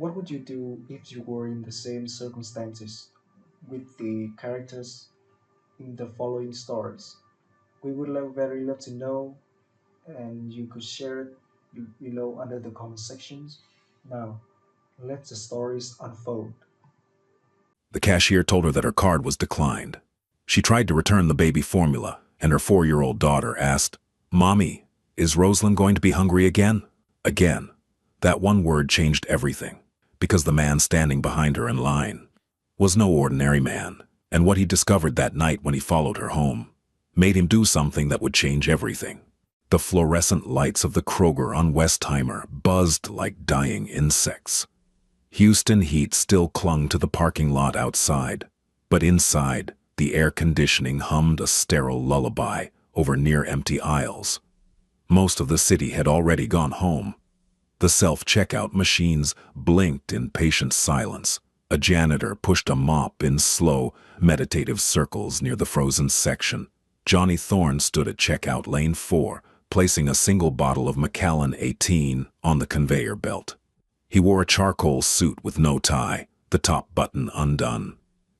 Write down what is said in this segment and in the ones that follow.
What would you do if you were in the same circumstances with the characters in the following stories? We would very love to know, and you could share it below under the comment sections. Now, let the stories unfold. The cashier told her that her card was declined. She tried to return the baby formula, and her 4-year-old daughter asked, "Mommy, is Rosalind going to be hungry again?" Again. That one word changed everything, because the man standing behind her in line was no ordinary man, and what he discovered that night when he followed her home made him do something that would change everything. The fluorescent lights of the Kroger on Westheimer buzzed like dying insects. Houston heat still clung to the parking lot outside, but inside, the air conditioning hummed a sterile lullaby over near-empty aisles. Most of the city had already gone home. The self-checkout machines blinked in patient silence. A janitor pushed a mop in slow, meditative circles near the frozen section. Johnny Thorne stood at checkout lane 4, placing a single bottle of Macallan 18 on the conveyor belt. He wore a charcoal suit with no tie, the top button undone.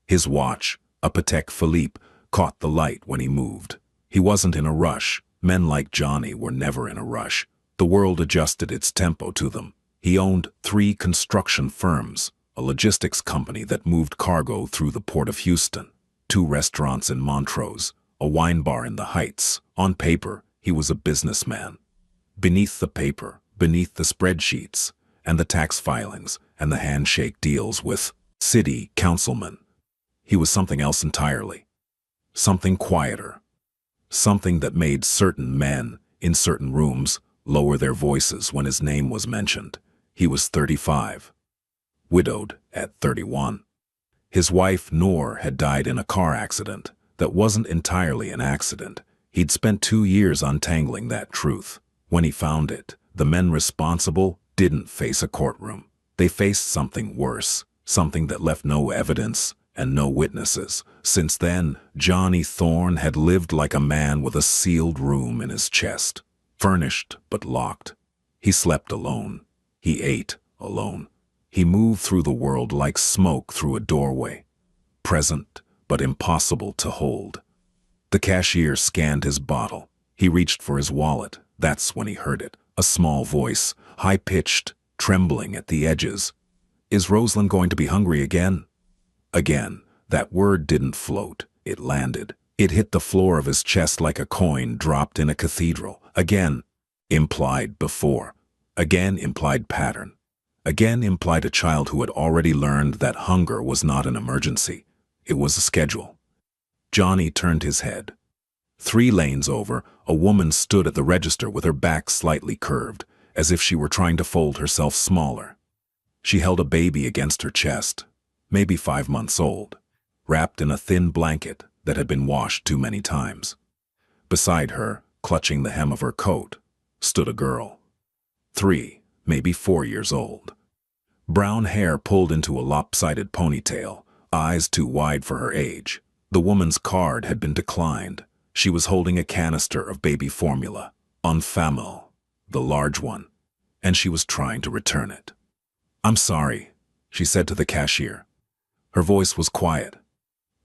His watch, a Patek Philippe, caught the light when he moved. He wasn't in a rush. Men like Johnny were never in a rush. The world adjusted its tempo to them. He owned 3 construction firms, a logistics company that moved cargo through the port of Houston, 2 restaurants in Montrose, a wine bar in the Heights. On paper, he was a businessman. Beneath the paper, beneath the spreadsheets, and the tax filings, and the handshake deals with city councilmen, he was something else entirely. Something quieter. Something that made certain men, in certain rooms, lower their voices when his name was mentioned. He was 35. Widowed at 31. His wife, Noor, had died in a car accident that wasn't entirely an accident. He'd spent 2 years untangling that truth. When he found it, the men responsible didn't face a courtroom. They faced something worse, something that left no evidence and no witnesses. Since then, Johnny Thorne had lived like a man with a sealed room in his chest, furnished but locked. He slept alone. He ate alone. He moved through the world like smoke through a doorway, present but impossible to hold. The cashier scanned his bottle. He reached for his wallet. That's when he heard it. A small voice, high-pitched, trembling at the edges. "Is Rosalind going to be hungry again?" Again. That word didn't float. It landed. It hit the floor of his chest like a coin dropped in a cathedral. Again. Implied before. Again implied pattern. Again implied a child who had already learned that hunger was not an emergency. It was a schedule. Johnny turned his head. 3 lanes over, a woman stood at the register with her back slightly curved, as if she were trying to fold herself smaller. She held a baby against her chest, maybe 5 months old, wrapped in a thin blanket that had been washed too many times. Beside her, clutching the hem of her coat, stood a girl. 3, maybe 4 years old. Brown hair pulled into a lopsided ponytail, eyes too wide for her age. The woman's card had been declined. She was holding a canister of baby formula, Enfamil, the large one, and she was trying to return it. "I'm sorry," she said to the cashier. Her voice was quiet.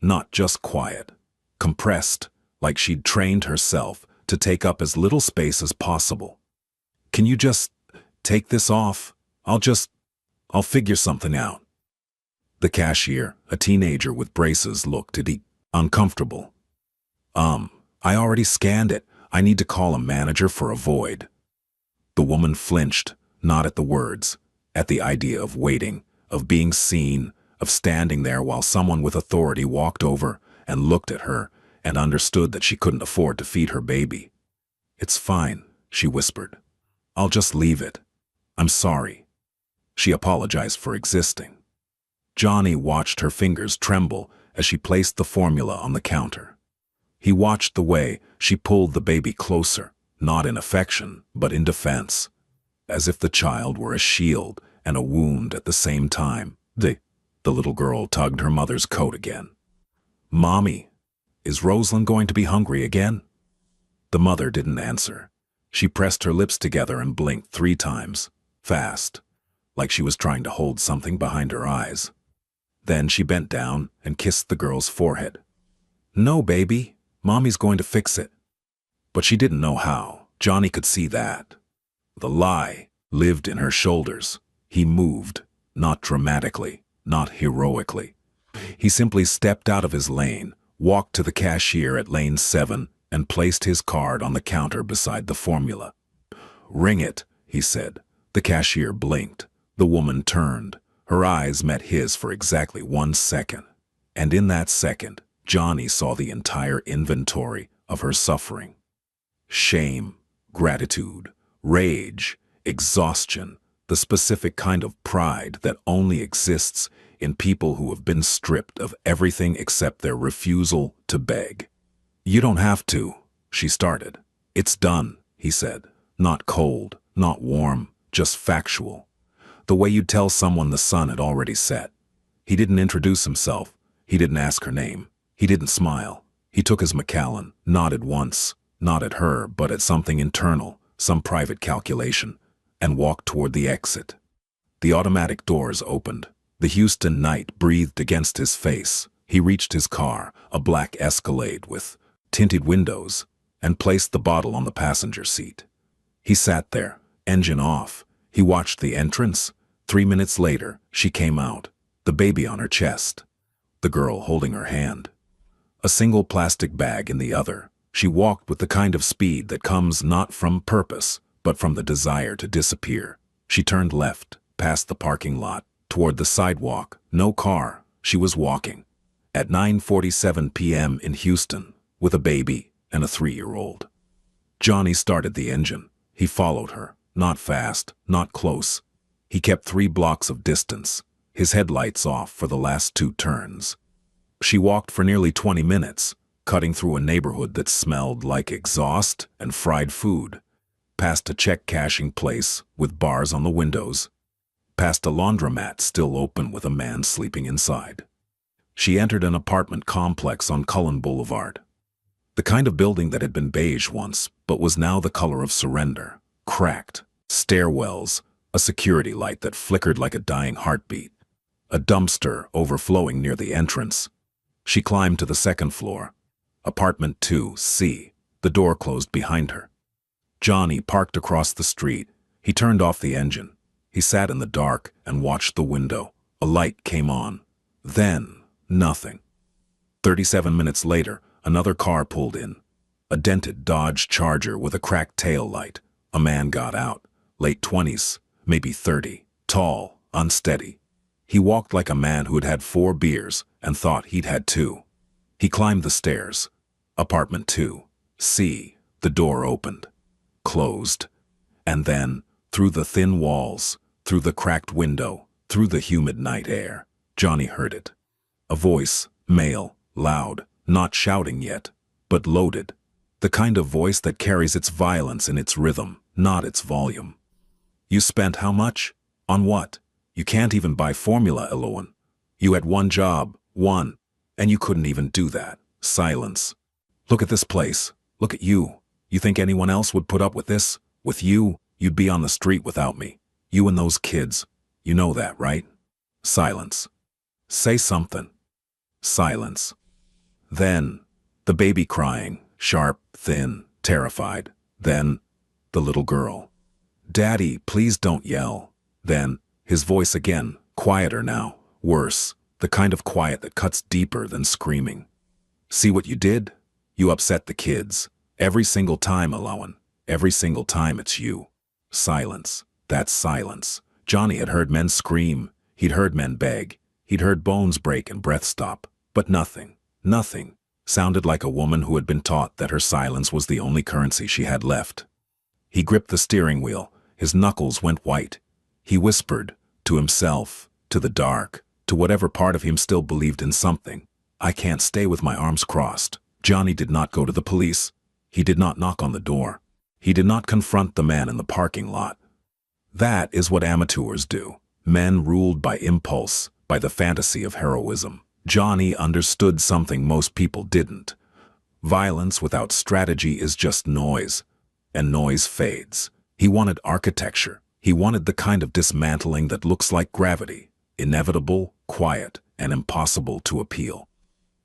Not just quiet, compressed, like she'd trained herself to take up as little space as possible. "Can you just take this off? I'll figure something out." The cashier, a teenager with braces, looked at uncomfortable. I already scanned it. I need to call a manager for a void." The woman flinched, not at the words, at the idea of waiting, of being seen, of standing there while someone with authority walked over and looked at her and understood that she couldn't afford to feed her baby. "It's fine," she whispered. "I'll just leave it. I'm sorry." She apologized for existing. Johnny watched her fingers tremble as she placed the formula on the counter. He watched the way she pulled the baby closer, not in affection, but in defense, as if the child were a shield and a wound at the same time. The little girl tugged her mother's coat again. "Mommy, is Rosalind going to be hungry again?" The mother didn't answer. She pressed her lips together and blinked 3 times, fast. like she was trying to hold something behind her eyes. Then she bent down and kissed the girl's forehead. "No, baby, Mommy's going to fix it." But she didn't know how. Johnny could see that. The lie lived in her shoulders. He moved, not dramatically, not heroically. He simply stepped out of his lane, walked to the cashier at lane 7, and placed his card on the counter beside the formula. "Ring it," he said. The cashier blinked. The woman turned. Her eyes met his for exactly 1 second. And in that second, Johnny saw the entire inventory of her suffering. Shame, gratitude, rage, exhaustion, the specific kind of pride that only exists in people who have been stripped of everything except their refusal to beg. "You don't have to," she started. "It's done," he said. Not cold, not warm, just factual. The way you'd tell someone the sun had already set. He didn't introduce himself. He didn't ask her name. He didn't smile. He took his Macallan, nodded once, not at her, but at something internal, some private calculation, and walked toward the exit. The automatic doors opened. The Houston night breathed against his face. He reached his car, a black Escalade with tinted windows, and placed the bottle on the passenger seat. He sat there, engine off. He watched the entrance. 3 minutes later, she came out, the baby on her chest, the girl holding her hand. A single plastic bag in the other. She walked with the kind of speed that comes not from purpose, but from the desire to disappear. She turned left, past the parking lot, toward the sidewalk. No car. She was walking. At 9:47 p.m. in Houston, with a baby and a 3-year-old. Johnny started the engine. He followed her, not fast, not close. He kept 3 blocks of distance, his headlights off for the last 2 turns. She walked for nearly 20 minutes, cutting through a neighborhood that smelled like exhaust and fried food, past a check cashing place with bars on the windows, past a laundromat still open with a man sleeping inside. She entered an apartment complex on Cullen Boulevard. The kind of building that had been beige once, but was now the color of surrender. Cracked, stairwells, a security light that flickered like a dying heartbeat, a dumpster overflowing near the entrance. She climbed to the 2nd floor. Apartment 2C. The door closed behind her. Johnny parked across the street. He turned off the engine. He sat in the dark and watched the window. A light came on. Then, nothing. 37 minutes later, another car pulled in. A dented Dodge Charger with a cracked tail light. A man got out. Late 20s, maybe 30. Tall, unsteady. He walked like a man who had had 4 beers and thought he'd had 2. He climbed the stairs. Apartment 2C. The door opened. Closed. And then, through the thin walls, through the cracked window, through the humid night air, Johnny heard it. A voice, male, loud, not shouting yet, but loaded. The kind of voice that carries its violence in its rhythm, not its volume. "You spent how much? On what? You can't even buy formula, Eloan. You had 1 job, 1, and you couldn't even do that." Silence. "Look at this place. Look at you. You think anyone else would put up with this? With you, you'd be on the street without me. You and those kids. You know that, right?" Silence. "Say something." Silence. Then, the baby crying, sharp, thin, terrified. Then, the little girl. "Daddy, please don't yell." Then, his voice again, quieter now, worse, the kind of quiet that cuts deeper than screaming. "See what you did? You upset the kids. Every single time, Eloan. Every single time it's you." Silence. That silence. Johnny had heard men scream. He'd heard men beg. He'd heard bones break and breath stop. But nothing, nothing, sounded like a woman who had been taught that her silence was the only currency she had left. He gripped the steering wheel. His knuckles went white. He whispered, to himself, to the dark, to whatever part of him still believed in something. "I can't stay with my arms crossed." Johnny did not go to the police. He did not knock on the door. He did not confront the man in the parking lot. That is what amateurs do. Men ruled by impulse, by the fantasy of heroism. Johnny understood something most people didn't. Violence without strategy is just noise, and noise fades. He wanted architecture. He wanted the kind of dismantling that looks like gravity, inevitable, quiet, and impossible to appeal.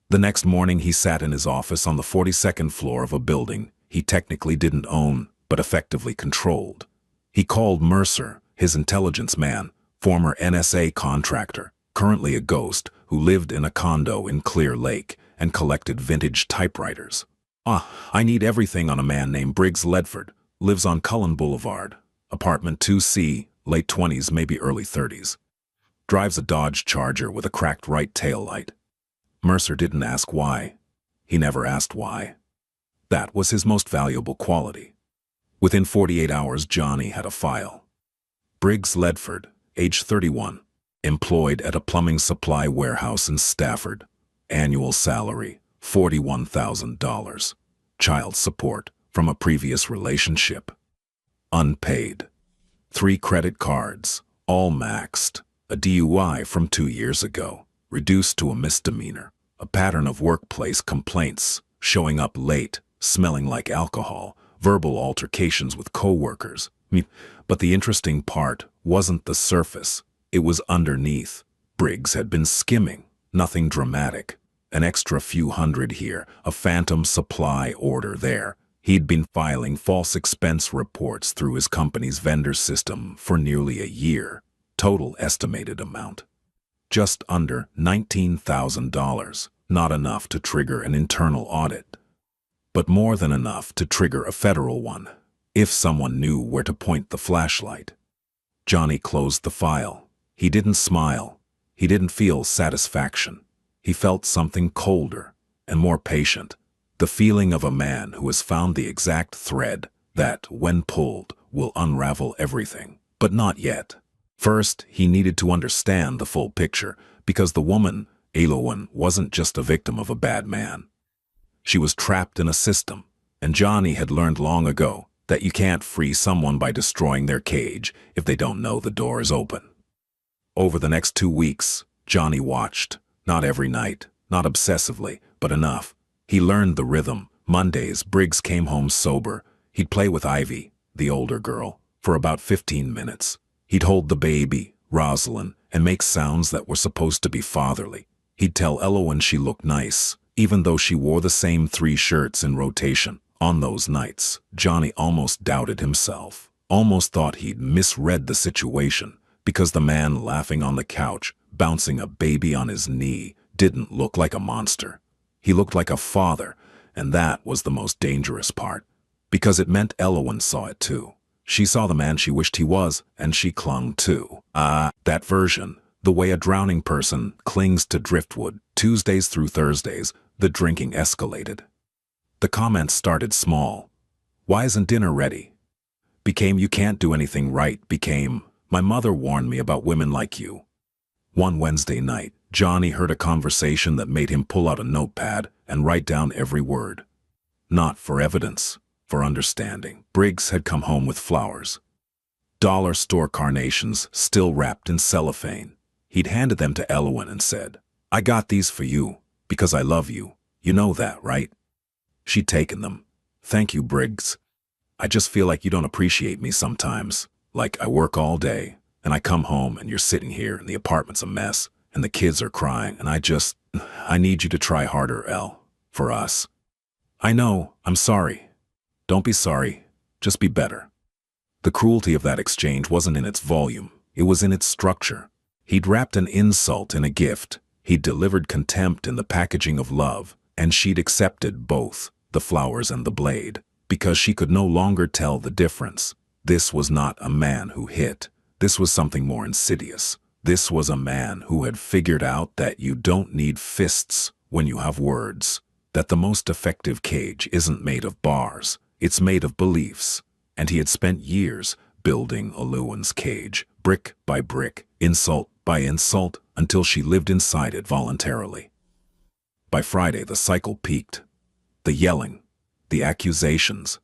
The next morning he sat in his office on the 42nd floor of a building he technically didn't own, but effectively controlled. He called Mercer, his intelligence man, former NSA contractor, currently a ghost, who lived in a condo in Clear Lake and collected vintage typewriters. I need everything on a man named Briggs Ledford, lives on Cullen Boulevard, apartment 2C, late 20s, maybe early 30s. Drives a Dodge Charger with a cracked right tail light. Mercer didn't ask why. He never asked why. That was his most valuable quality. Within 48 hours, Johnny had a file. Briggs Ledford, age 31, employed at a plumbing supply warehouse in Stafford. Annual salary, $41,000. Child support from a previous relationship. Unpaid. 3 credit cards, all maxed. A DUI from 2 years ago, reduced to a misdemeanor. A pattern of workplace complaints, showing up late, smelling like alcohol, verbal altercations with coworkers. But the interesting part wasn't the surface, it was underneath. Briggs had been skimming, nothing dramatic. An extra few hundred here, a phantom supply order there. He'd been filing false expense reports through his company's vendor system for nearly a year. Total estimated amount. Just under $19,000, not enough to trigger an internal audit, but more than enough to trigger a federal one, if someone knew where to point the flashlight. Johnny closed the file. He didn't smile. He didn't feel satisfaction. He felt something colder and more patient, the feeling of a man who has found the exact thread that, when pulled, will unravel everything, but not yet. First, he needed to understand the full picture, because the woman, Elowen, wasn't just a victim of a bad man. She was trapped in a system, and Johnny had learned long ago that you can't free someone by destroying their cage if they don't know the door is open. Over the next 2 weeks, Johnny watched, not every night, not obsessively, but enough. He learned the rhythm. Mondays, Briggs came home sober. He'd play with Ivy, the older girl, for about 15 minutes. He'd hold the baby, Rosalind, and make sounds that were supposed to be fatherly. He'd tell Elowen she looked nice, even though she wore the same 3 shirts in rotation. On those nights, Johnny almost doubted himself, almost thought he'd misread the situation, because the man laughing on the couch, bouncing a baby on his knee, didn't look like a monster. He looked like a father, and that was the most dangerous part, because it meant Elowen saw it too. She saw the man she wished he was, and she clung too. That version, the way a drowning person clings to driftwood. Tuesdays through Thursdays, the drinking escalated. The comments started small. Why isn't dinner ready? Became you can't do anything right. Became my mother warned me about women like you. One Wednesday night, Johnny heard a conversation that made him pull out a notepad and write down every word. Not for evidence, for understanding. Briggs had come home with flowers. Dollar store carnations still wrapped in cellophane. He'd handed them to Elowen and said, "I got these for you, because I love you. You know that, right?" She'd taken them. "Thank you, Briggs. I just feel like you don't appreciate me sometimes. Like I work all day, and I come home and you're sitting here and the apartment's a mess, and the kids are crying, and I need you to try harder, El, for us." "I know, I'm sorry." "Don't be sorry, just be better." The cruelty of that exchange wasn't in its volume, it was in its structure. He'd wrapped an insult in a gift, he'd delivered contempt in the packaging of love, and she'd accepted both, the flowers and the blade, because she could no longer tell the difference. This was not a man who hit, this was something more insidious. This was a man who had figured out that you don't need fists when you have words, that the most effective cage isn't made of bars, it's made of beliefs, and he had spent years building Elowen's cage, brick by brick, insult by insult, until she lived inside it voluntarily. By Friday, the cycle peaked. The yelling, the accusations,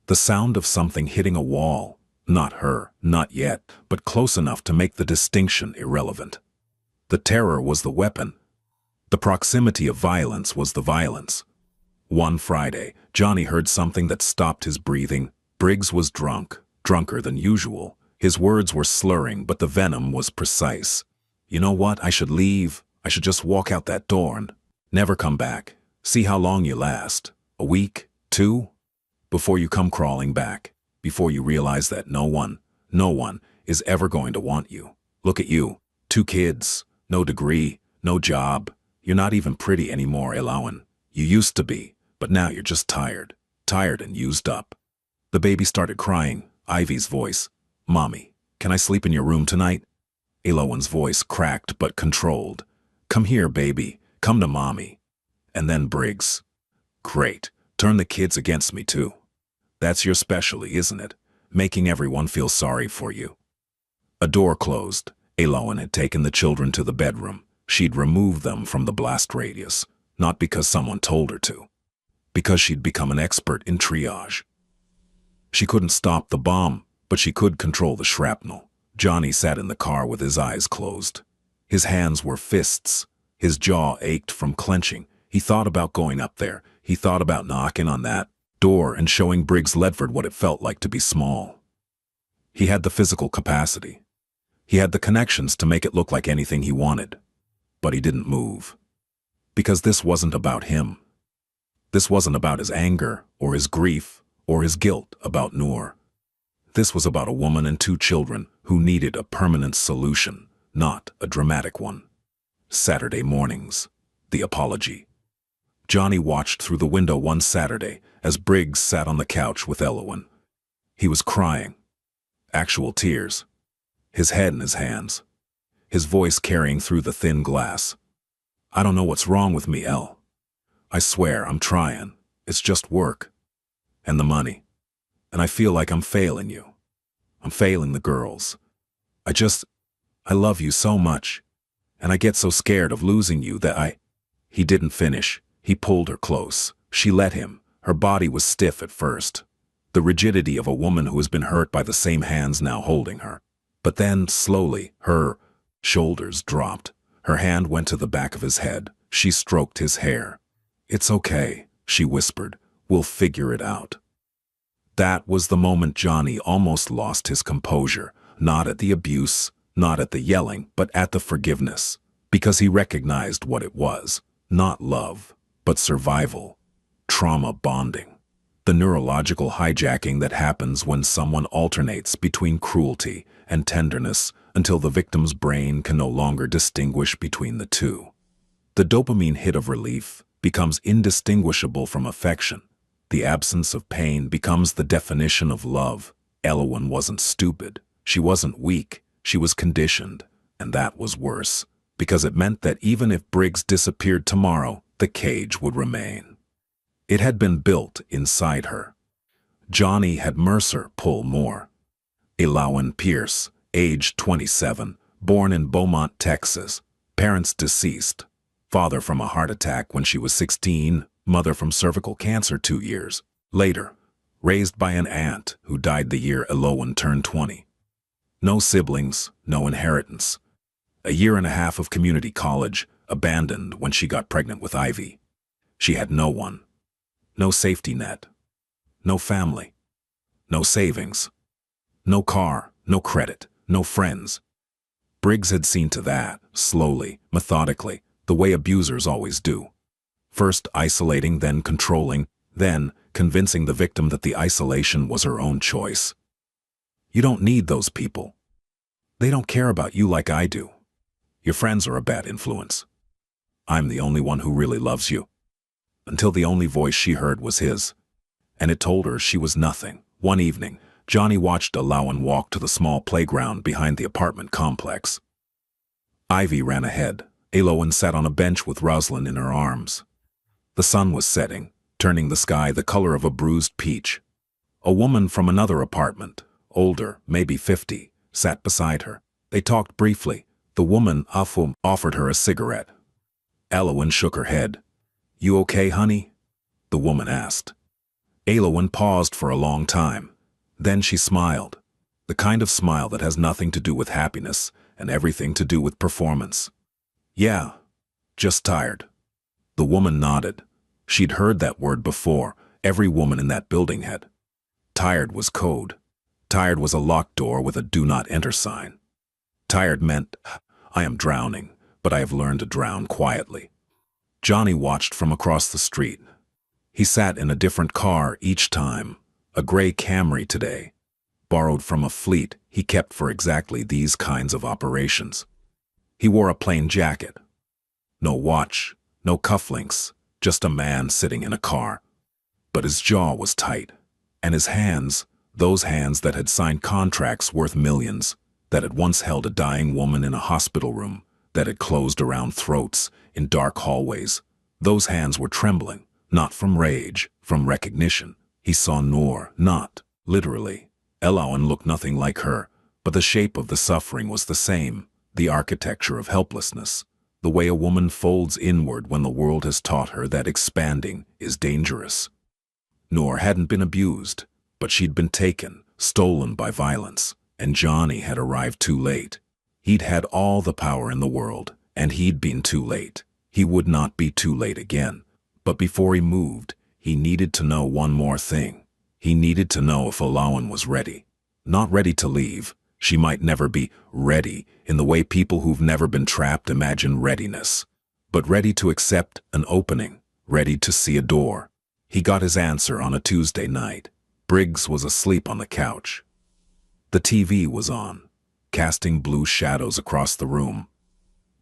the sound of something hitting a wall, not her, not yet, but close enough to make the distinction irrelevant. The terror was the weapon. The proximity of violence was the violence. One Friday, Johnny heard something that stopped his breathing. Briggs was drunk, drunker than usual. His words were slurring, but the venom was precise. You know what? I should leave. I should just walk out that door and never come back. See how long you last. A week? 2? Before you come crawling back. Before you realize that no one is ever going to want you. Look at you. 2 kids. No degree. No job. You're not even pretty anymore, Elowen. You used to be, but now you're just tired. Tired and used up. The baby started crying. Ivy's voice. Mommy, can I sleep in your room tonight? Elowen's voice cracked but controlled. Come here, baby. Come to mommy. And then Briggs. Great. Turn the kids against me too. That's your specialty, isn't it? Making everyone feel sorry for you. A door closed. Elowen had taken the children to the bedroom. She'd removed them from the blast radius, not because someone told her to, because she'd become an expert in triage. She couldn't stop the bomb, but she could control the shrapnel. Johnny sat in the car with his eyes closed. His hands were fists. His jaw ached from clenching. He thought about going up there. He thought about knocking on that door and showing Briggs Ledford what it felt like to be small. He had the physical capacity. He had the connections to make it look like anything he wanted. But he didn't move. Because this wasn't about him. This wasn't about his anger, or his grief, or his guilt about Noor. This was about a woman and 2 children who needed a permanent solution, not a dramatic one. Saturday mornings. The apology. Johnny watched through the window one Saturday as Briggs sat on the couch with Elowen. He was crying. Actual tears. His head in his hands. His voice carrying through the thin glass. I don't know what's wrong with me, El. I swear I'm trying. It's just work. And the money. And I feel like I'm failing you. I'm failing the girls. I love you so much. And I get so scared of losing you that He didn't finish. He pulled her close. She let him. Her body was stiff at first. The rigidity of a woman who has been hurt by the same hands now holding her. But then, slowly, her shoulders dropped. Her hand went to the back of his head. She stroked his hair. It's okay, she whispered. We'll figure it out. That was the moment Johnny almost lost his composure, not at the abuse, not at the yelling, but at the forgiveness, because he recognized what it was, not love, but survival, trauma bonding, the neurological hijacking that happens when someone alternates between cruelty and tenderness until the victim's brain can no longer distinguish between the two. The dopamine hit of relief becomes indistinguishable from affection. The absence of pain becomes the definition of love. Elowen wasn't stupid. She wasn't weak. She was conditioned. And that was worse, because it meant that even if Briggs disappeared tomorrow, the cage would remain. It had been built inside her. Johnny had Mercer pull more. Elowen Pierce, age 27, born in Beaumont, Texas, parents deceased, father from a heart attack when she was 16, mother from cervical cancer 2 years later, raised by an aunt who died the year Elowen turned 20. No siblings, no inheritance. A year and a half of community college, abandoned when she got pregnant with Ivy. She had no one. No safety net. No family. No savings. No car, no credit, no friends. Briggs had seen to that, slowly, methodically, the way abusers always do. First isolating, then controlling, then convincing the victim that the isolation was her own choice. You don't need those people. They don't care about you like I do. Your friends are a bad influence. I'm the only one who really loves you. Until the only voice she heard was his. And it told her she was nothing. One evening, Johnny watched Elowen walk to the small playground behind the apartment complex. Ivy ran ahead. Elowen sat on a bench with Rosalind in her arms. The sun was setting, turning the sky the color of a bruised peach. A woman from another apartment, older, maybe 50, sat beside her. They talked briefly. The woman, Afum, offered her a cigarette. Elowen shook her head. You okay, honey? The woman asked. Elowen paused for a long time. Then she smiled. The kind of smile that has nothing to do with happiness and everything to do with performance. Yeah, just tired. The woman nodded. She'd heard that word before. Every woman in that building had. Tired was code. Tired was a locked door with a do not enter sign. Tired meant, I am drowning, but I have learned to drown quietly. Johnny watched from across the street. He sat in a different car each time, a gray Camry today, borrowed from a fleet he kept for exactly these kinds of operations. He wore a plain jacket. No watch, no cufflinks, just a man sitting in a car. But his jaw was tight, and his hands, those hands that had signed contracts worth millions, that had once held a dying woman in a hospital room, that had closed around throats in dark hallways, those hands were trembling, not from rage, from recognition. He saw Noor, not literally. Elowen looked nothing like her, but the shape of the suffering was the same, the architecture of helplessness, the way a woman folds inward when the world has taught her that expanding is dangerous. Noor hadn't been abused, but she'd been taken, stolen by violence, and Johnny had arrived too late. He'd had all the power in the world, and he'd been too late. He would not be too late again. But before he moved, he needed to know one more thing. He needed to know if Elowen was ready. Not ready to leave. She might never be ready in the way people who've never been trapped imagine readiness, but ready to accept an opening, ready to see a door. He got his answer on a Tuesday night. Briggs was asleep on the couch. The TV was on, casting blue shadows across the room.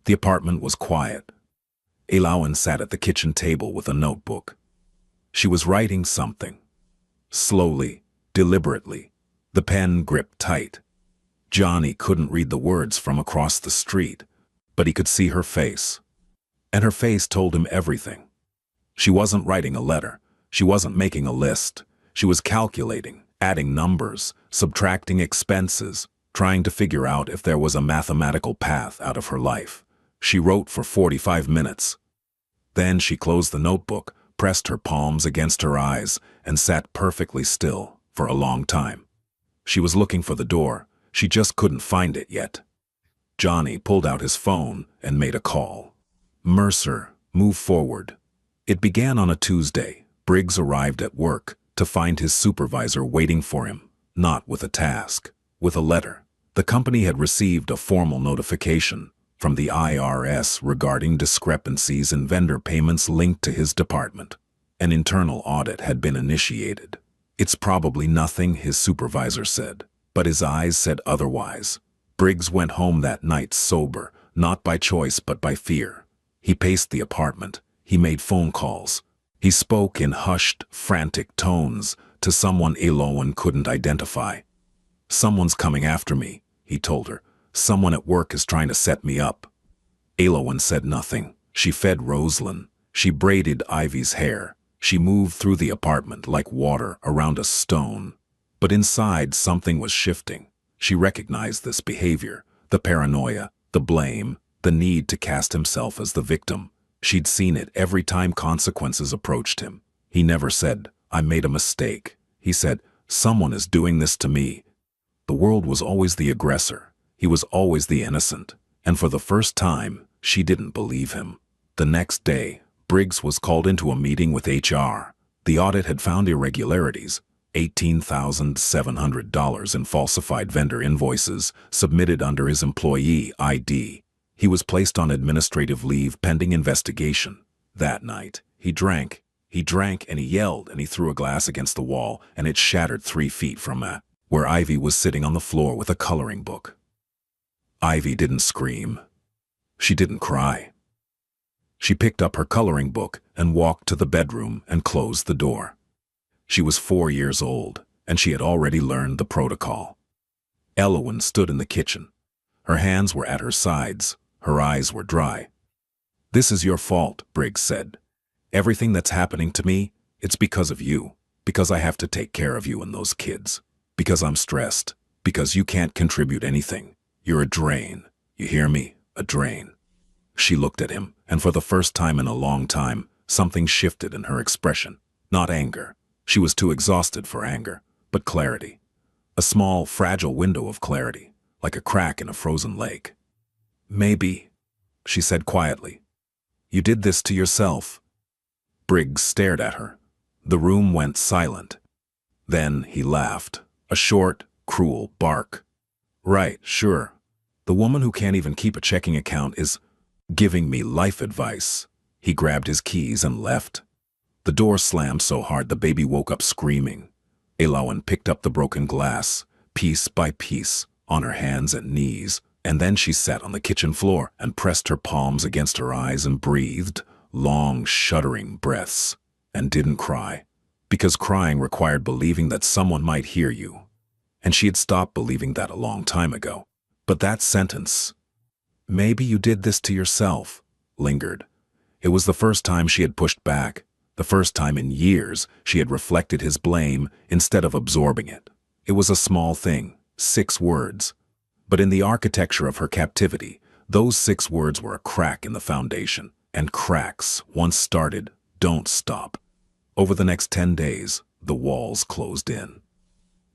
The apartment was quiet. Elowen sat at the kitchen table with a notebook. She was writing something. Slowly, deliberately, the pen gripped tight. Johnny couldn't read the words from across the street, but he could see her face. And her face told him everything. She wasn't writing a letter. She wasn't making a list. She was calculating, adding numbers, subtracting expenses, trying to figure out if there was a mathematical path out of her life. She wrote for 45 minutes. Then she closed the notebook, pressed her palms against her eyes, and sat perfectly still for a long time. She was looking for the door. She just couldn't find it yet. Johnny pulled out his phone and made a call. Mercer, move forward. It began on a Tuesday. Briggs arrived at work to find his supervisor waiting for him, not with a task, with a letter. The company had received a formal notification from the IRS regarding discrepancies in vendor payments linked to his department. An internal audit had been initiated. It's probably nothing, his supervisor said, but his eyes said otherwise. Briggs went home that night sober, not by choice but by fear. He paced the apartment. He made phone calls. He spoke in hushed, frantic tones to someone Elowen couldn't identify. Someone's coming after me, he told her. Someone at work is trying to set me up. Elowen said nothing. She fed Rosalind. She braided Ivy's hair. She moved through the apartment like water around a stone. But inside something was shifting. She recognized this behavior, the paranoia, the blame, the need to cast himself as the victim. She'd seen it every time consequences approached him. He never said, I made a mistake. He said, someone is doing this to me. The world was always the aggressor. He was always the innocent. And for the first time, she didn't believe him. The next day, Briggs was called into a meeting with HR. The audit had found irregularities, $18,700 in falsified vendor invoices submitted under his employee ID. He was placed on administrative leave pending investigation. That night, he drank and he yelled and he threw a glass against the wall and it shattered 3 feet from where Ivy was sitting on the floor with a coloring book. Ivy didn't scream. She didn't cry. She picked up her coloring book and walked to the bedroom and closed the door. She was 4 years old, and she had already learned the protocol. Elowen stood in the kitchen. Her hands were at her sides. Her eyes were dry. This is your fault, Briggs said. Everything that's happening to me, it's because of you. Because I have to take care of you and those kids. Because I'm stressed. Because you can't contribute anything. You're a drain. You hear me? A drain. She looked at him, and for the first time in a long time, something shifted in her expression. Not anger. She was too exhausted for anger, but clarity. A small, fragile window of clarity, like a crack in a frozen lake. Maybe, she said quietly. You did this to yourself. Briggs stared at her. The room went silent. Then he laughed, a short, cruel bark. Right, sure. The woman who can't even keep a checking account is giving me life advice. He grabbed his keys and left. The door slammed so hard the baby woke up screaming. Elawan picked up the broken glass, piece by piece, on her hands and knees, and then she sat on the kitchen floor and pressed her palms against her eyes and breathed long, shuddering breaths, and didn't cry, because crying required believing that someone might hear you. And she had stopped believing that a long time ago. But that sentence, "Maybe you did this to yourself," lingered. It was the first time she had pushed back, the first time in years she had reflected his blame instead of absorbing it. It was a small thing, 6 words. But in the architecture of her captivity, those 6 words were a crack in the foundation, and cracks, once started, don't stop. Over the next 10 days, the walls closed in.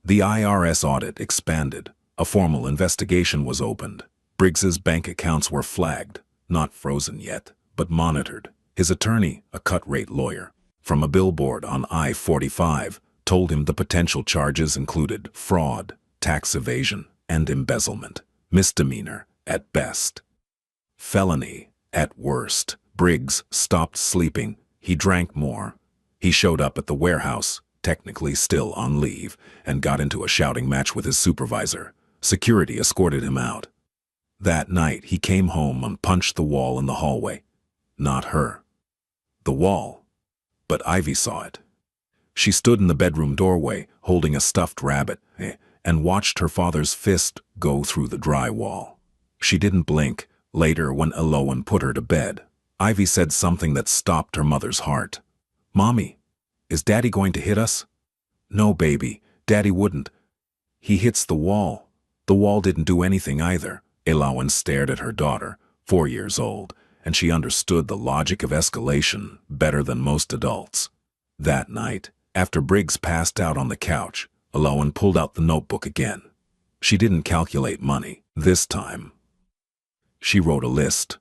The IRS audit expanded. A formal investigation was opened. Briggs's bank accounts were flagged, not frozen yet, but monitored. His attorney, a cut-rate lawyer, from a billboard on I-45, told him the potential charges included fraud, tax evasion, and embezzlement, misdemeanor at best, felony at worst. Briggs stopped sleeping. He drank more. He showed up at the warehouse, technically still on leave, and got into a shouting match with his supervisor. Security escorted him out. That night, he came home and punched the wall in the hallway. Not her. The wall. But Ivy saw it. She stood in the bedroom doorway, holding a stuffed rabbit, and watched her father's fist go through the drywall. She didn't blink. Later, when Elawan put her to bed, Ivy said something that stopped her mother's heart. "Mommy, is Daddy going to hit us?" "No, baby, Daddy wouldn't. He hits the wall." The wall didn't do anything either. Elawan stared at her daughter, 4 years old, and she understood the logic of escalation better than most adults. That night, after Briggs passed out on the couch, Elawan pulled out the notebook again. She didn't calculate money this time. She wrote a list.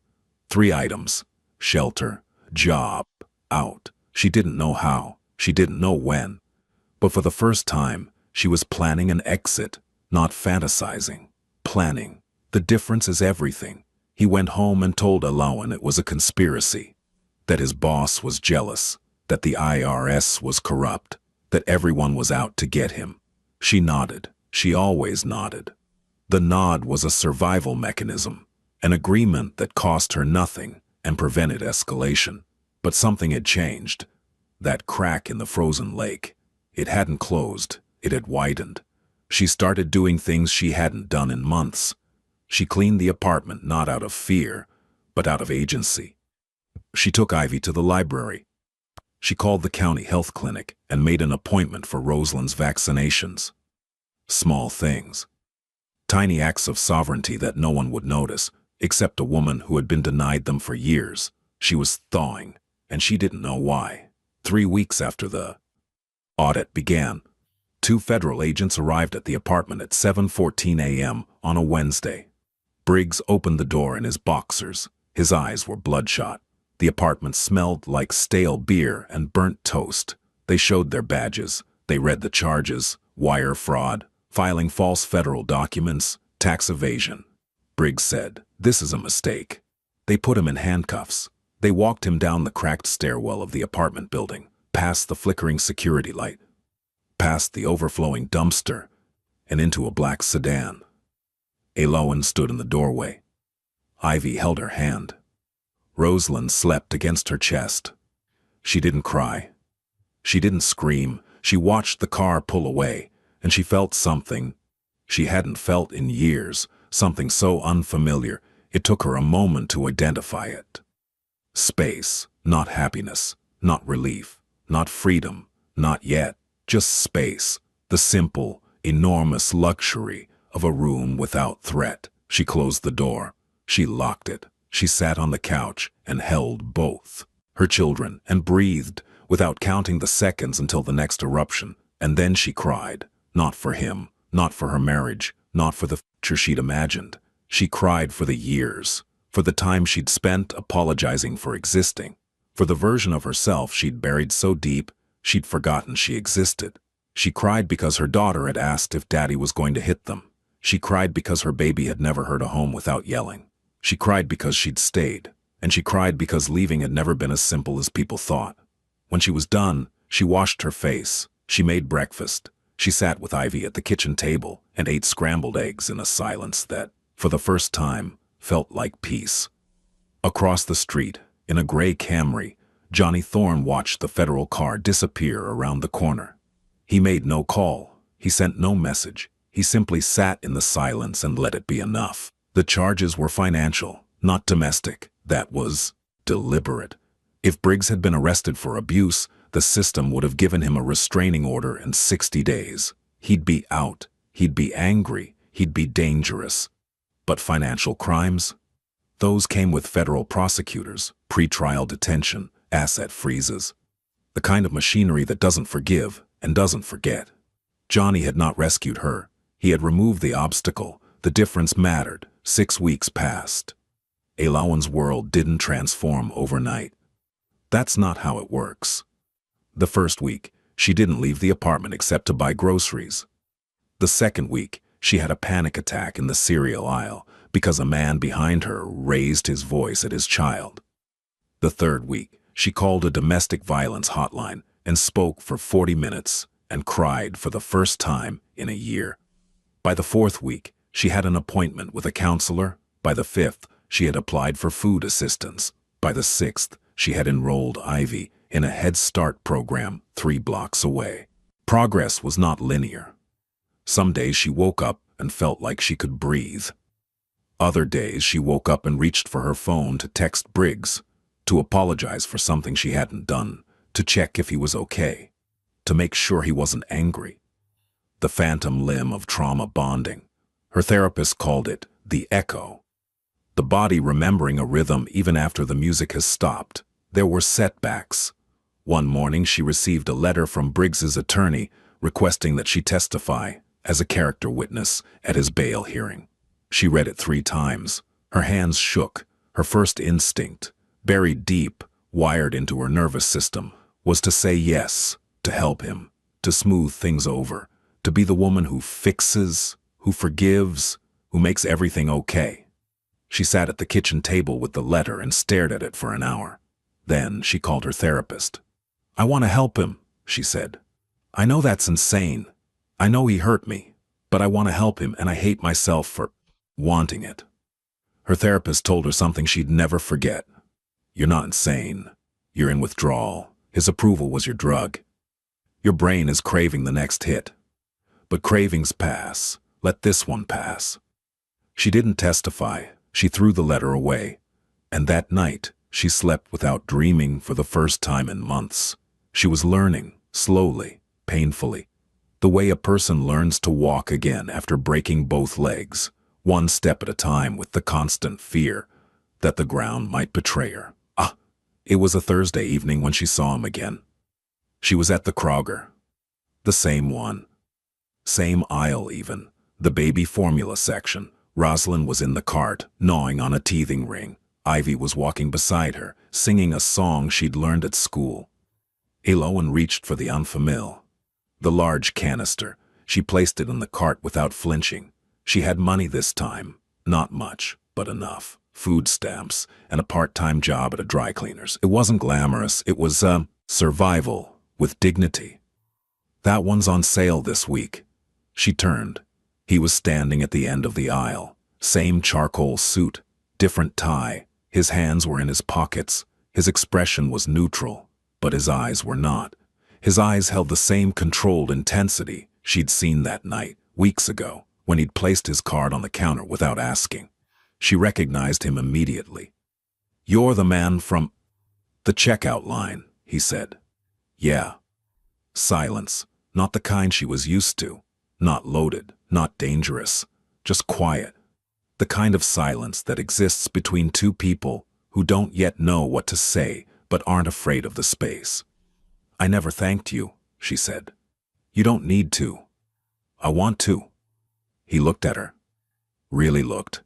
3 items: shelter, job, out. She didn't know how. She didn't know when. But for the first time, she was planning an exit, not fantasizing. Planning. The difference is everything. He went home and told Elawan it was a conspiracy, that his boss was jealous, that the IRS was corrupt, that everyone was out to get him. She nodded. She always nodded. The nod was a survival mechanism, an agreement that cost her nothing and prevented escalation. But something had changed. That crack in the frozen lake. It hadn't closed. It had widened. She started doing things she hadn't done in months. She cleaned the apartment not out of fear, but out of agency. She took Ivy to the library. She called the county health clinic and made an appointment for Rosalind's vaccinations. Small things. Tiny acts of sovereignty that no one would notice, except a woman who had been denied them for years. She was thawing, and she didn't know why. 3 weeks after the audit began, 2 federal agents arrived at the apartment at 7:14 a.m. on a Wednesday. Briggs opened the door in his boxers. His eyes were bloodshot. The apartment smelled like stale beer and burnt toast. They showed their badges. They read the charges: wire fraud, filing false federal documents, tax evasion. Briggs said, "This is a mistake." They put him in handcuffs. They walked him down the cracked stairwell of the apartment building, past the flickering security light, past the overflowing dumpster, and into a black sedan. Elawan stood in the doorway. Ivy held her hand. Rosalind slept against her chest. She didn't cry. She didn't scream. She watched the car pull away, and she felt something she hadn't felt in years, something so unfamiliar it took her a moment to identify it. Space, not happiness, not relief, not freedom, not yet, just space, the simple, enormous luxury of a room without threat. She closed the door. She locked it. She sat on the couch and held both her children and breathed without counting the seconds until the next eruption. And then she cried, not for him, not for her marriage, not for the future she'd imagined. She cried for the years, for the time she'd spent apologizing for existing, for the version of herself she'd buried so deep she'd forgotten she existed. She cried because her daughter had asked if Daddy was going to hit them. She cried because her baby had never heard a home without yelling. She cried because she'd stayed, and she cried because leaving had never been as simple as people thought. When she was done, she washed her face, she made breakfast, she sat with Ivy at the kitchen table and ate scrambled eggs in a silence that, for the first time, felt like peace. Across the street, in a gray Camry, Johnny Thorne watched the federal car disappear around the corner. He made no call, he sent no message, he simply sat in the silence and let it be enough. The charges were financial, not domestic. That was deliberate. If Briggs had been arrested for abuse, the system would have given him a restraining order in 60 days. He'd be out, he'd be angry, he'd be dangerous. But financial crimes? Those came with federal prosecutors, pretrial detention, asset freezes. The kind of machinery that doesn't forgive and doesn't forget. Johnny had not rescued her. He had removed the obstacle. The difference mattered. 6 weeks passed. Elawan's world didn't transform overnight. That's not how it works. The first week, she didn't leave the apartment except to buy groceries. The second week, she had a panic attack in the cereal aisle because a man behind her raised his voice at his child. The third week, she called a domestic violence hotline and spoke for 40 minutes and cried for the first time in a year. By the fourth week, she had an appointment with a counselor. By the fifth, she had applied for food assistance. By the sixth, she had enrolled Ivy in a Head Start program 3 blocks away. Progress was not linear. Some days she woke up and felt like she could breathe. Other days she woke up and reached for her phone to text Briggs, to apologize for something she hadn't done, to check if he was okay, to make sure he wasn't angry. The phantom limb of trauma bonding. Her therapist called it the echo. The body remembering a rhythm even after the music has stopped. There were setbacks. One morning she received a letter from Briggs's attorney requesting that she testify as a character witness at his bail hearing. She read it 3 times. Her hands shook. Her first instinct, buried deep, wired into her nervous system, was to say yes, to help him, to smooth things over, to be the woman who fixes, who forgives, who makes everything okay. She sat at the kitchen table with the letter and stared at it for an hour. Then she called her therapist. "I want to help him," she said. "I know that's insane. I know he hurt me, but I want to help him and I hate myself for wanting it." Her therapist told her something she'd never forget. "You're not insane. You're in withdrawal. His approval was your drug. Your brain is craving the next hit. But cravings pass. Let this one pass." She didn't testify. She threw the letter away. And that night, she slept without dreaming for the first time in months. She was learning, slowly, painfully, the way a person learns to walk again after breaking both legs, one step at a time with the constant fear that the ground might betray her. It was a Thursday evening when she saw him again. She was at the Kroger. The same one. Same aisle even. The baby formula section. Rosalind was in the cart, gnawing on a teething ring. Ivy was walking beside her, singing a song she'd learned at school. Elawan reached for the unfamiliar. The large canister. She placed it in the cart without flinching. She had money this time. Not much, but enough. Food stamps and a part-time job at a dry cleaner's. It wasn't glamorous. It was, survival with dignity. "That one's on sale this week." She turned. He was standing at the end of the aisle. Same charcoal suit, different tie. His hands were in his pockets. His expression was neutral, but his eyes were not. His eyes held the same controlled intensity she'd seen that night, weeks ago, when he'd placed his card on the counter without asking. She recognized him immediately. "You're the man from the checkout line," he said. "Yeah." Silence, not the kind she was used to. Not loaded, not dangerous, just quiet. The kind of silence that exists between two people who don't yet know what to say but aren't afraid of the space. "I never thanked you," she said. "You don't need to." "I want to." He looked at her. Really looked.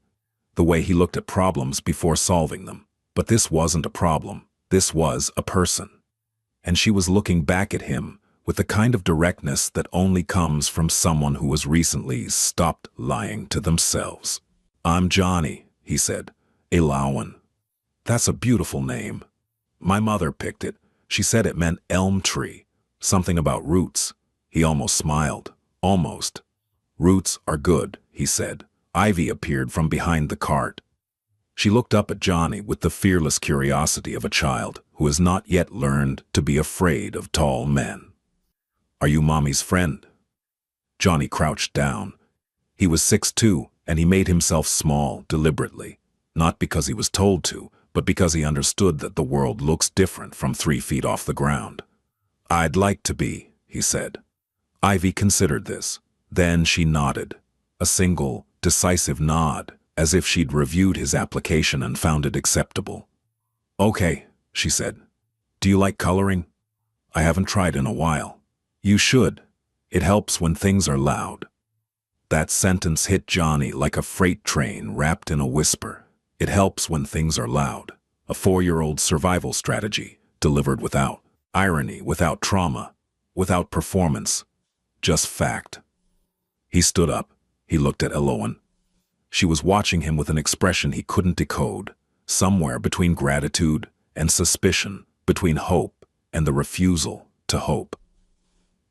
The way he looked at problems before solving them. But this wasn't a problem. This was a person. And she was looking back at him with the kind of directness that only comes from someone who has recently stopped lying to themselves. "I'm Johnny," he said. "Elawan. That's a beautiful name. My mother picked it. She said it meant elm tree, something about roots." He almost smiled. Almost. "Roots are good," he said. Ivy appeared from behind the cart. She looked up at Johnny with the fearless curiosity of a child who has not yet learned to be afraid of tall men. "Are you Mommy's friend?" Johnny crouched down. He was 6'2", and he made himself small deliberately, not because he was told to, but because he understood that the world looks different from 3 feet off the ground. "I'd like to be," he said. Ivy considered this. Then she nodded. A single, decisive nod, as if she'd reviewed his application and found it acceptable. "Okay," she said. "Do you like coloring?" "I haven't tried in a while." "You should. It helps when things are loud." That sentence hit Johnny like a freight train wrapped in a whisper. It helps when things are loud. A 4-year-old survival strategy, delivered without irony, without trauma, without performance. Just fact. He stood up. He looked at Eloan. She was watching him with an expression he couldn't decode, somewhere between gratitude and suspicion, between hope and the refusal to hope.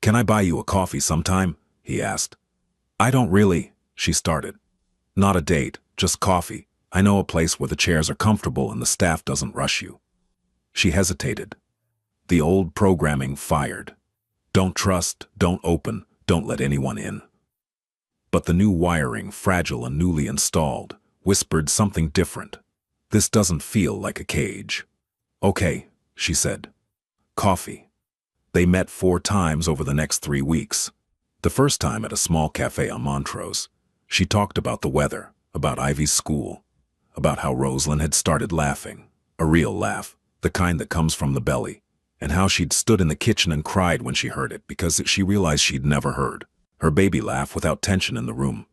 "Can I buy you a coffee sometime?" he asked. "I don't really," she started. "Not a date, just coffee. I know a place where the chairs are comfortable and the staff doesn't rush you." She hesitated. The old programming fired. Don't trust, don't open, don't let anyone in. But the new wiring, fragile and newly installed, whispered something different. "This doesn't feel like a cage." "Okay," she said. Coffee. They met 4 times over the next 3 weeks. The first time at a small cafe on Montrose. She talked about the weather, about Ivy's school, about how Rosalind had started laughing, a real laugh, the kind that comes from the belly, and how she'd stood in the kitchen and cried when she heard it because she realized she'd never heard her baby laugh without tension in the room.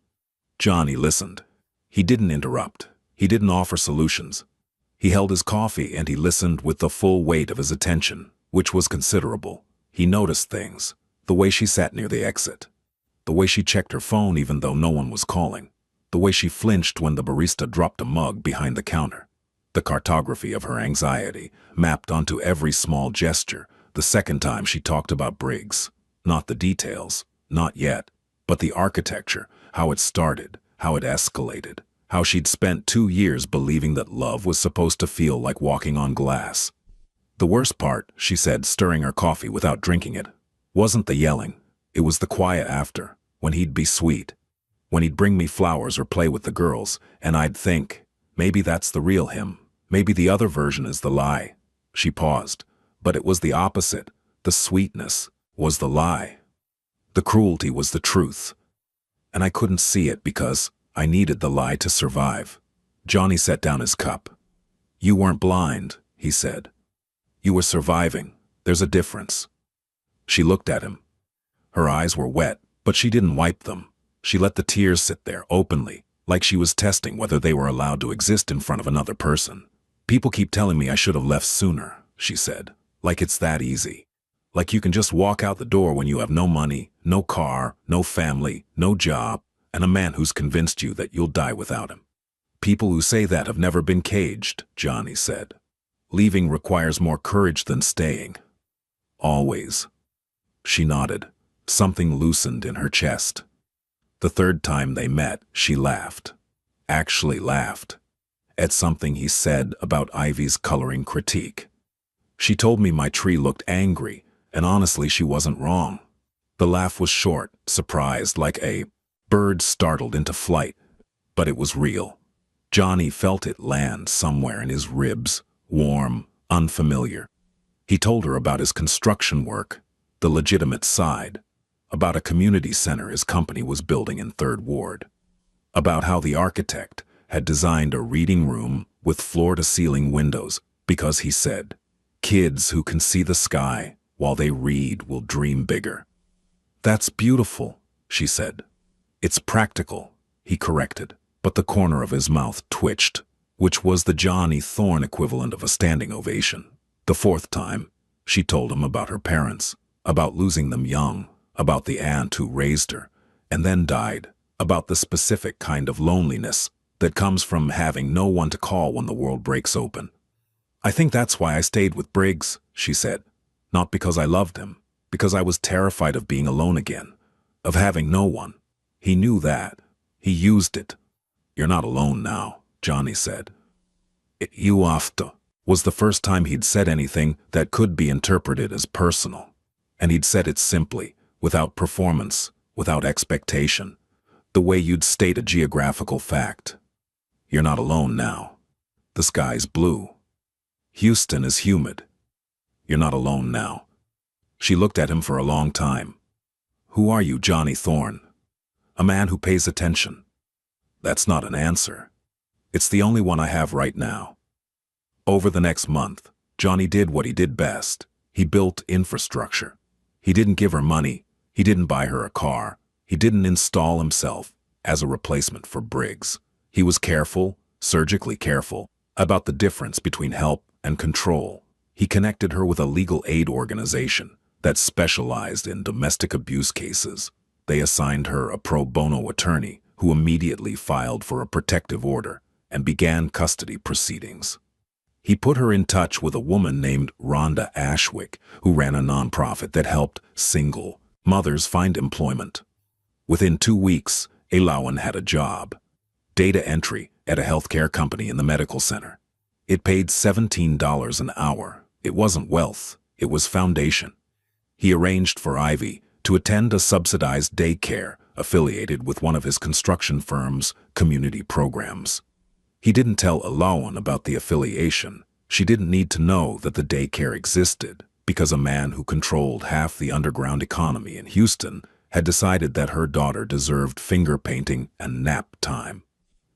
Johnny listened. He didn't interrupt. He didn't offer solutions. He held his coffee and he listened with the full weight of his attention, which was considerable. He noticed things. The way she sat near the exit. The way she checked her phone even though no one was calling. The way she flinched when the barista dropped a mug behind the counter. The cartography of her anxiety, mapped onto every small gesture, the second time she talked about Briggs. Not the details, not yet, but the architecture, how it started, how it escalated, how she'd spent 2 years believing that love was supposed to feel like walking on glass. "The worst part," she said, stirring her coffee without drinking it, "wasn't the yelling. It was the quiet after, when he'd be sweet. When he'd bring me flowers or play with the girls, and I'd think, maybe that's the real him. Maybe the other version is the lie." She paused, but it was the opposite. The sweetness was the lie. The cruelty was the truth. And I couldn't see it because I needed the lie to survive. Johnny set down his cup. "You weren't blind," he said. "You were surviving. There's a difference." She looked at him. Her eyes were wet, but she didn't wipe them. She let the tears sit there openly, like she was testing whether they were allowed to exist in front of another person. "People keep telling me I should have left sooner," she said. "Like it's that easy. Like you can just walk out the door when you have no money, no car, no family, no job, and a man who's convinced you that you'll die without him." "People who say that have never been caged," Johnny said. "Leaving requires more courage than staying. Always." She nodded. Something loosened in her chest. The third time they met, she laughed. Actually laughed. At something he said about Ivy's coloring critique. "She told me my tree looked angry, and honestly she wasn't wrong." The laugh was short, surprised, like a bird startled into flight. But it was real. Johnny felt it land somewhere in his ribs, warm, unfamiliar. He told her about his construction work, the legitimate side, about a community center his company was building in 3rd Ward, about how the architect had designed a reading room with floor-to-ceiling windows because he said, "Kids who can see the sky while they read will dream bigger." "That's beautiful," she said. "It's practical," he corrected, but the corner of his mouth twitched, which was the Johnny Thorne equivalent of a standing ovation. The 4th time, she told him about her parents. about losing them young, about the aunt who raised her and then died, about the specific kind of loneliness that comes from having no one to call when the world breaks open. "I think that's why I stayed with Briggs," she said. "Not because I loved him, because I was terrified of being alone again, of having no one." He knew that. He used it. "You're not alone now," Johnny said. "You after" was the first time he'd said anything that could be interpreted as personal. And he'd said it simply, without performance, without expectation, the way you'd state a geographical fact. "You're not alone now. The sky's blue. Houston is humid. You're not alone now." She looked at him for a long time. "Who are you, Johnny Thorne?" "A man who pays attention." "That's not an answer. It's the only one I have right now." Over the next month, Johnny did what he did best. He built infrastructure. He didn't give her money. He didn't buy her a car. He didn't install himself as a replacement for Briggs. He was careful, surgically careful, about the difference between help and control. He connected her with a legal aid organization that specialized in domestic abuse cases. They assigned her a pro bono attorney who immediately filed for a protective order and began custody proceedings. He put her in touch with a woman named Rhonda Ashwick, who ran a nonprofit that helped single mothers find employment. Within 2 weeks, Elawan had a job. Data entry at a healthcare company in the medical center. It paid $17 an hour. It wasn't wealth, it was foundation. He arranged for Ivy to attend a subsidized daycare affiliated with one of his construction firm's community programs. He didn't tell Elawan about the affiliation. She didn't need to know that the daycare existed because a man who controlled half the underground economy in Houston had decided that her daughter deserved finger painting and nap time.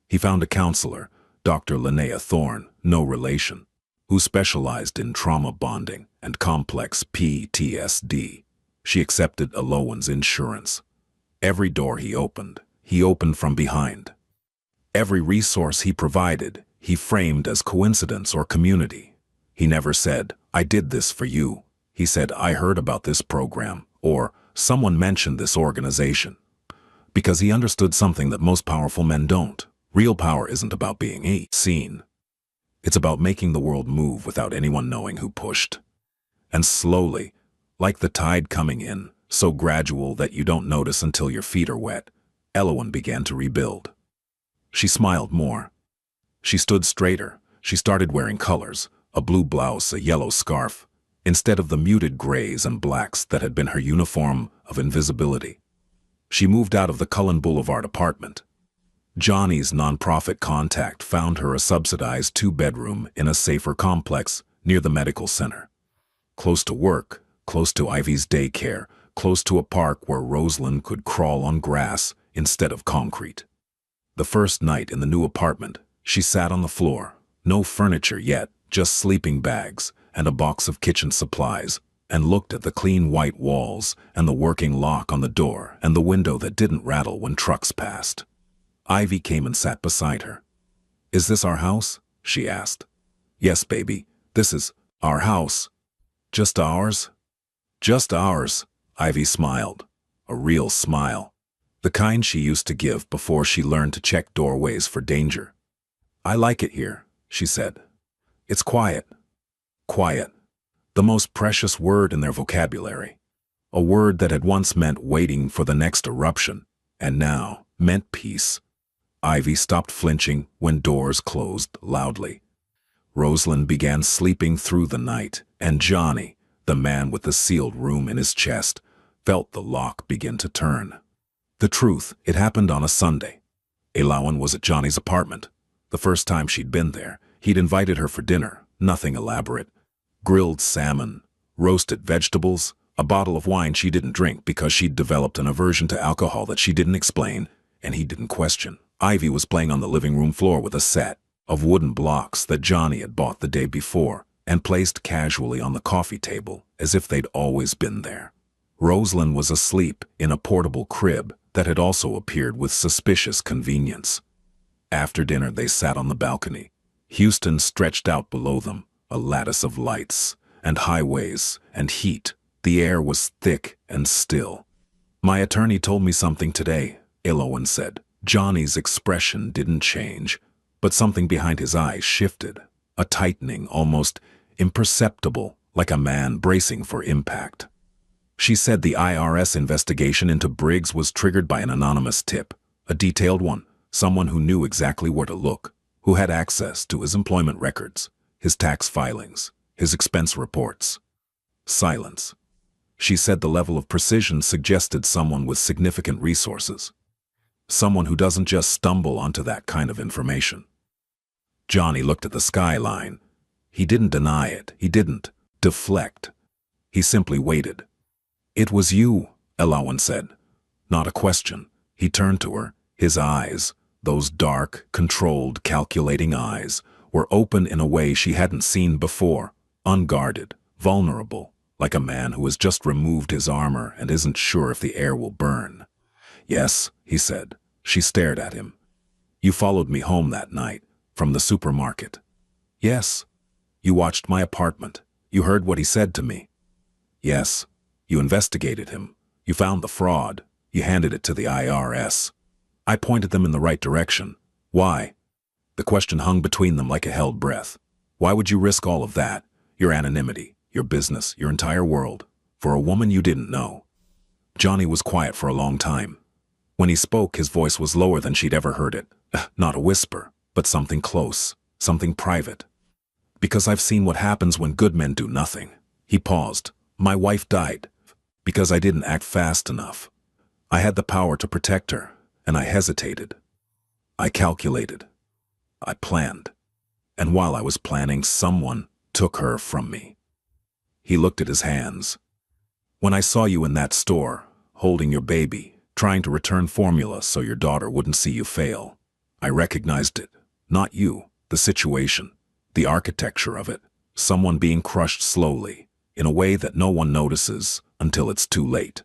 He found a counselor, Dr. Linnea Thorne, no relation, who specialized in trauma bonding and complex PTSD. She accepted Elawan's insurance. Every door he opened from behind. Every resource he provided, he framed as coincidence or community. He never said, "I did this for you." He said, "I heard about this program," or "someone mentioned this organization." Because he understood something that most powerful men don't. Real power isn't about being seen. It's about making the world move without anyone knowing who pushed. And slowly, like the tide coming in, so gradual that you don't notice until your feet are wet, Elawan began to rebuild. She smiled more. She stood straighter. She started wearing colors, a blue blouse, a yellow scarf, instead of the muted grays and blacks that had been her uniform of invisibility. She moved out of the Cullen Boulevard apartment. Johnny's nonprofit contact found her a subsidized 2-bedroom in a safer complex near the medical center. Close to work, close to Ivy's daycare, close to a park where Rosalind could crawl on grass instead of concrete. The first night in the new apartment, she sat on the floor, no furniture yet, just sleeping bags and a box of kitchen supplies, and looked at the clean white walls and the working lock on the door and the window that didn't rattle when trucks passed. Ivy came and sat beside her. "Is this our house?" she asked. "Yes, baby, this is our house." "Just ours?" "Just ours," Ivy smiled, a real smile. The kind she used to give before she learned to check doorways for danger. "I like it here," she said. "It's quiet." Quiet. The most precious word in their vocabulary. A word that had once meant waiting for the next eruption, and now meant peace. Ivy stopped flinching when doors closed loudly. Rosalind began sleeping through the night, and Johnny, the man with the sealed room in his chest, felt the lock begin to turn. The truth, it happened on a Sunday. Elawan was at Johnny's apartment. The first time she'd been there, he'd invited her for dinner, nothing elaborate. Grilled salmon, roasted vegetables, a bottle of wine she didn't drink because she'd developed an aversion to alcohol that she didn't explain, and he didn't question. Ivy was playing on the living room floor with a set of wooden blocks that Johnny had bought the day before and placed casually on the coffee table as if they'd always been there. Rosalind was asleep in a portable crib that had also appeared with suspicious convenience. After dinner, they sat on the balcony. Houston stretched out below them, a lattice of lights and highways and heat The air was thick and still. My attorney told me something today, Elowen said. Johnny's expression didn't change, but something behind his eyes shifted, a tightening, almost imperceptible, like a man bracing for impact. She said the IRS investigation into Briggs was triggered by an anonymous tip, a detailed one, someone who knew exactly where to look, who had access to his employment records, his tax filings, his expense reports. Silence. She said the level of precision suggested someone with significant resources. Someone who doesn't just stumble onto that kind of information. Johnny looked at the skyline. He didn't deny it. He didn't deflect. He simply waited. "It was you," Elowen said. Not a question. He turned to her. His eyes, those dark, controlled, calculating eyes, were open in a way she hadn't seen before, unguarded, vulnerable, like a man who has just removed his armor and isn't sure if the air will burn. "Yes," he said. She stared at him. "You followed me home that night, from the supermarket." "Yes." "You watched my apartment. You heard what he said to me." "Yes." "You investigated him. You found the fraud. You handed it to the IRS. I pointed them in the right direction. Why?" The question hung between them like a held breath. "Why would you risk all of that? Your anonymity, your business, your entire world, for a woman you didn't know?" Johnny was quiet for a long time. When he spoke, his voice was lower than she'd ever heard it. Not a whisper, but something close, something private. "Because I've seen what happens when good men do nothing." He paused. "My wife died because I didn't act fast enough. I had the power to protect her, and I hesitated. I calculated. I planned. And while I was planning, someone took her from me." He looked at his hands. "When I saw you in that store, holding your baby, trying to return formula so your daughter wouldn't see you fail, I recognized it. Not you, the situation, the architecture of it, someone being crushed slowly, in a way that no one notices until it's too late."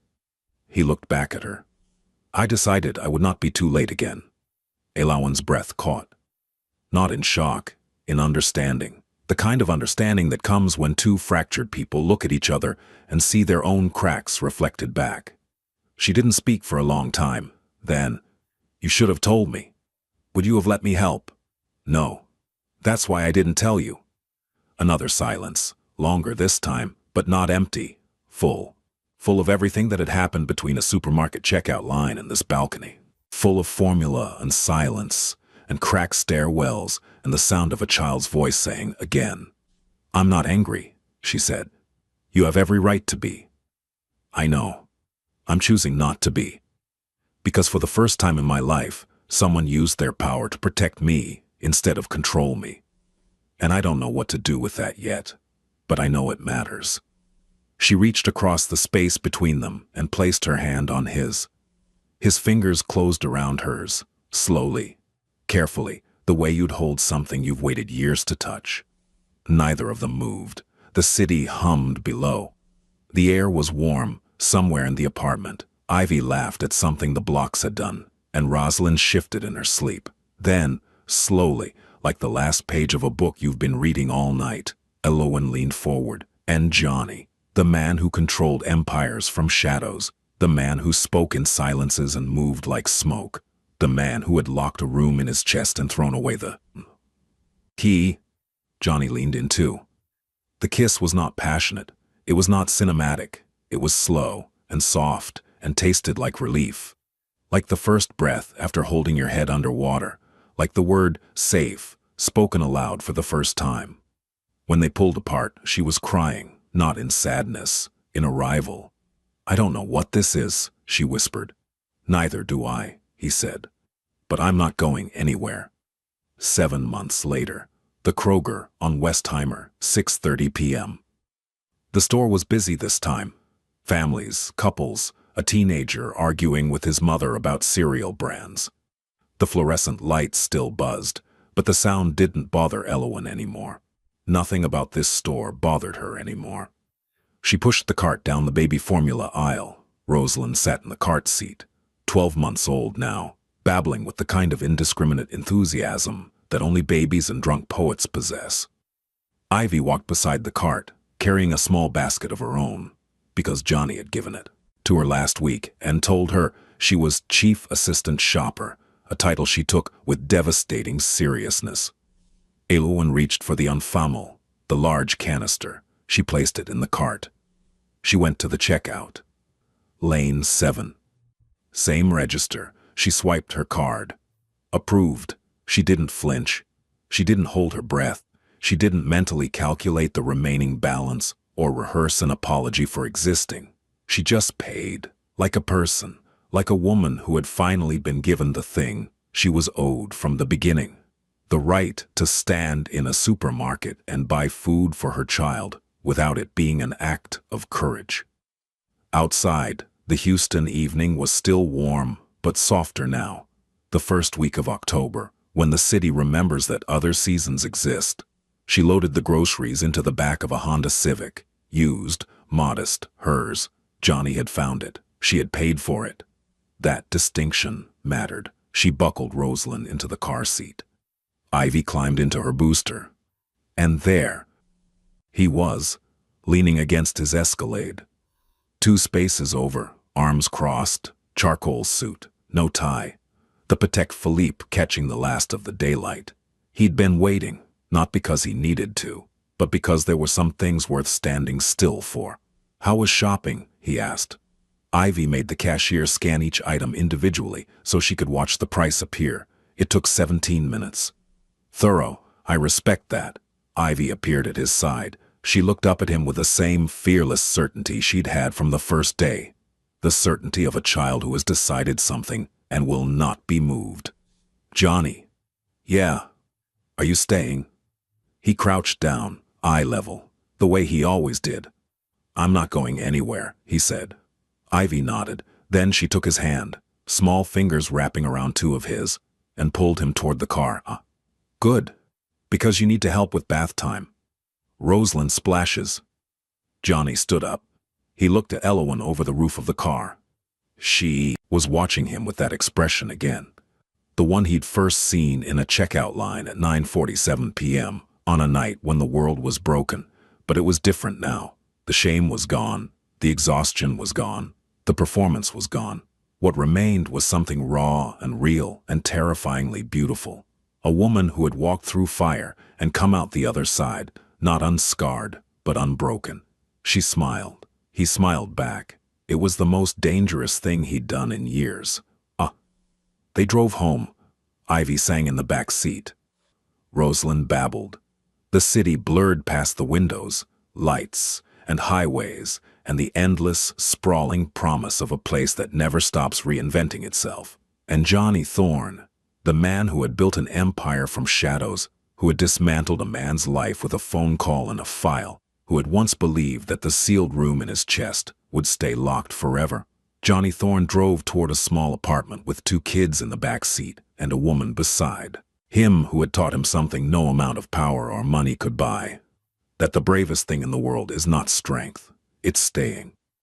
He looked back at her. "I decided I would not be too late again." Elowen's breath caught. Not in shock, in understanding. The kind of understanding that comes when two fractured people look at each other and see their own cracks reflected back. She didn't speak for a long time. Then, "You should have told me. Would you have let me help?" "No. That's why I didn't tell you." Another silence, longer this time, but not empty, full. Full of everything that had happened between a supermarket checkout line and this balcony. Full of formula and silence, and cracked stairwells, and the sound of a child's voice saying again, "I'm not angry," she said. "You have every right to be." "I know. I'm choosing not to be. Because for the first time in my life, someone used their power to protect me instead of control me. And I don't know what to do with that yet, but I know it matters." She reached across the space between them and placed her hand on his. His fingers closed around hers, slowly, carefully, the way you'd hold something you've waited years to touch. Neither of them moved. The city hummed below. The air was warm, somewhere in the apartment. Ivy laughed at something the blocks had done, and Rosalind shifted in her sleep. Then, slowly, like the last page of a book you've been reading all night, Elowen leaned forward, and Johnny, the man who controlled empires from shadows, the man who spoke in silences and moved like smoke, the man who had locked a room in his chest and thrown away the key. Johnny leaned in too. The kiss was not passionate. It was not cinematic. It was slow and soft and tasted like relief. Like the first breath after holding your head underwater. Like the word safe spoken aloud for the first time. When they pulled apart, she was crying, not in sadness, in arrival. "I don't know what this is," she whispered. "Neither do I," he said. "But I'm not going anywhere." 7 months later, the Kroger on Westheimer, 6:30 p.m. The store was busy this time. Families, couples, a teenager arguing with his mother about cereal brands. The fluorescent lights still buzzed, but the sound didn't bother Elowen anymore. Nothing about this store bothered her anymore. She pushed the cart down the baby formula aisle. Rosalind sat in the cart seat, 12 months old now, babbling with the kind of indiscriminate enthusiasm that only babies and drunk poets possess. Ivy walked beside the cart, carrying a small basket of her own. because Johnny had given it to her last week and told her she was chief assistant shopper, a title she took with devastating seriousness. Elowen reached for the enfamel, the large canister. She placed it in the cart. She went to the checkout. Lane 7. Same register. She swiped her card. Approved. She didn't flinch. She didn't hold her breath. She didn't mentally calculate the remaining balance or rehearse an apology for existing. She just paid, like a person, like a woman who had finally been given the thing she was owed from the beginning. The right to stand in a supermarket and buy food for her child without it being an act of courage. Outside, the Houston evening was still warm, but softer now. The first week of October, when the city remembers that other seasons exist. She loaded the groceries into the back of a Honda Civic. Used, modest, hers. Johnny had found it. She had paid for it. That distinction mattered. She buckled Rosalind into the car seat. Ivy climbed into her booster. And there he was, leaning against his Escalade. 2 spaces over, arms crossed, charcoal suit, no tie. The Patek Philippe catching the last of the daylight. He'd been waiting, not because he needed to, but because there were some things worth standing still for. How was shopping? He asked. Ivy made the cashier scan each item individually so she could watch the price appear. It took 17 minutes. Thorough, I respect that. Ivy appeared at his side. She looked up at him with the same fearless certainty she'd had from the first day. The certainty of a child who has decided something and will not be moved. Johnny. Yeah. Are you staying? He crouched down, eye level, the way he always did. I'm not going anywhere, he said. Ivy nodded. Then she took his hand, small fingers wrapping around 2 of his, and pulled him toward the car. Good. Because you need to help with bath time. Rosalind splashes. Johnny stood up. He looked at Elowen over the roof of the car. She was watching him with that expression again. The one he'd first seen in a checkout line at 9:47 p.m. on a night when the world was broken. But it was different now. The shame was gone. The exhaustion was gone. The performance was gone. What remained was something raw and real and terrifyingly beautiful. A woman who had walked through fire and come out the other side, not unscarred, but unbroken. She smiled. He smiled back. It was the most dangerous thing he'd done in years. They drove home. Ivy sang in the back seat. Rosalind babbled. The city blurred past the windows, lights and highways, and the endless, sprawling promise of a place that never stops reinventing itself. And Johnny Thorne, the man who had built an empire from shadows, who had dismantled a man's life with a phone call and a file, who had once believed that the sealed room in his chest would stay locked forever. Johnny Thorne drove toward a small apartment with 2 kids in the back seat and a woman beside. Him who had taught him something no amount of power or money could buy. That the bravest thing in the world is not strength, it's staying.